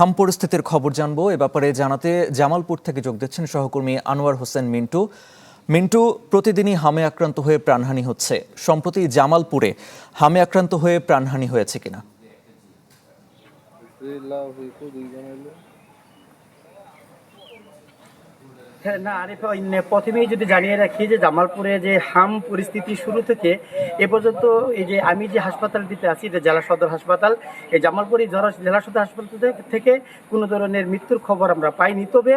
হাম পরিস্থিতির খবর জানবো। এ ব্যাপারে জানাতে জামালপুর থেকে যোগ দিচ্ছেন সহকর্মী আনোয়ার হোসেন মিন্টু। মিন্টু, প্রতিদিনই হামে আক্রান্ত হয়ে প্রাণহানি হচ্ছে। সম্প্রতি জামালপুরে হামে আক্রান্ত হয়ে প্রাণহানি হয়েছে কিনা? হ্যাঁ, না আরিফ, প্রথমেই যদি জানিয়ে রাখি যে জামালপুরে যে হাম পরিস্থিতি শুরু থেকে এ পর্যন্ত এই যে আমি যে হাসপাতালটিতে আছি, এটা জেলা সদর হাসপাতাল, এই জামালপুর জেলা সদর হাসপাতাল থেকে কোনো ধরনের মৃত্যুর খবর আমরা পাইনি। তবে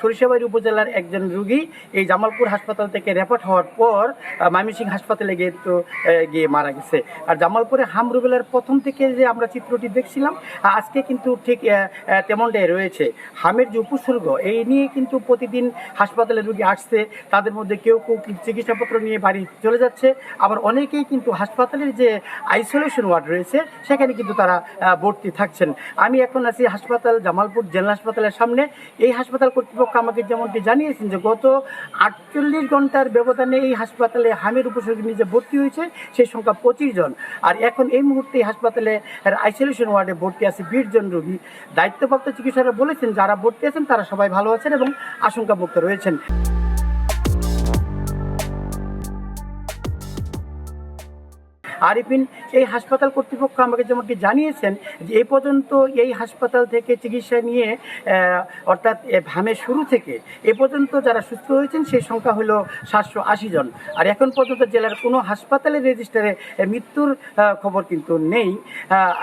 সরিষাবাড়ি উপজেলার একজন রোগী এই জামালপুর হাসপাতাল থেকে রেফার হওয়ার পর ময়মনসিংহ হাসপাতালে গিয়ে মারা গেছে। আর জামালপুরে হাম রুবেলার প্রথম থেকে যে আমরা চিত্রটি দেখছিলাম, আজকে কিন্তু ঠিক তেমনটাই রয়েছে। হামের যে উপসর্গ এই নিয়ে কিন্তু প্রতিদিন হাসপাতালে রোগী আসছে, তাদের মধ্যে কেউ চিকিৎসাপত্র নিয়ে বাড়ি চলে যাচ্ছে, আবার অনেকেই কিন্তু হাসপাতালের যে আইসোলেশন ওয়ার্ড রয়েছে সেখানে কিন্তু তারা ভর্তি থাকছেন। আমি এখন আছি জামালপুর জেলা হাসপাতালের সামনে। এই হাসপাতাল কর্তৃপক্ষ আমাকে যেমনটি জানিয়েছেন যে গত 48 ঘন্টার ব্যবধানে এই হাসপাতালে হামের উপসর্গ নিয়ে যে ভর্তি হয়েছে সেই সংখ্যা 25 জন। আর এখন এই মুহূর্তে এই হাসপাতালে আইসোলেশন ওয়ার্ডে ভর্তি আছে 20 জন রোগী। দায়িত্বপ্রাপ্ত চিকিৎসকরা বলেছেন যারা ভর্তি আছেন তারা সবাই ভালো আছেন এবং আশঙ্কামুক্ত রয়েছেন। আরিফিন, এই হাসপাতাল কর্তৃপক্ষ আমাকে যেমনটি জানিয়েছেন যে এই পর্যন্ত এই হাসপাতাল থেকে চিকিৎসা নিয়ে অর্থাৎ হামের শুরু থেকে এ পর্যন্ত যারা সুস্থ হয়েছেন সেই সংখ্যা হলো 780 জন। আর এখন পর্যন্ত জেলার কোনো হাসপাতালের রেজিস্টারে মৃত্যুর খবর কিন্তু নেই।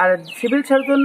আর সিভিল সার্জন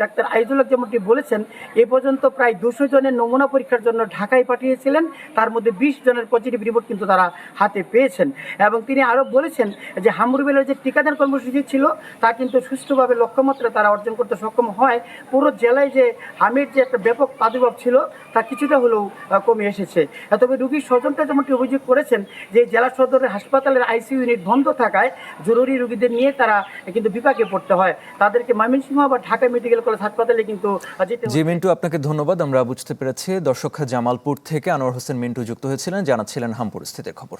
ডাক্তার আইজুল যেমনটি বলেছেন এ পর্যন্ত প্রায় 200 জনের নমুনা পরীক্ষার জন্য ঢাকায় পাঠিয়েছিলেন, তার মধ্যে 20 জনের পজিটিভ রিপোর্ট কিন্তু তারা হাতে পেয়েছেন। এবং তিনি আরও বলেছেন যে হামরুবেলের যে টিকাদান কর্মসূচি ছিল তা কিন্তু সুষ্ঠুভাবে লক্ষ্যমাত্রা তারা অর্জন করতে সক্ষম হয়। পুরো জেলায় যে হামের যে একটা ব্যাপক প্রাদুর্ভাব ছিল তা কিছুটা হলেও কমে এসেছে। তবে রোগীর স্বজনটা যেমনটি অভিযোগ করেছেন যে জেলা সদরের হাসপাতালের আইসিইউ ইউনিট বন্ধ থাকায় জরুরি রোগীদের নিয়ে তারা কিন্তু বিপাকে পড়তে হয়, তাদেরকে ময়মনসিংহ বা ঢাকা মেডিকেল কলেজ হাসপাতালে কিন্তু যেতে হয়। জি মিন্টু, আপনাকে ধন্যবাদ। আমরা বুঝতে পেরেছি। দর্শক, জামালপুর থেকে আনোয়ার হোসেন মিন্টু যুক্ত হয়েছিলেন, জানাচ্ছিলেন হাম পরিস্থিতির খবর।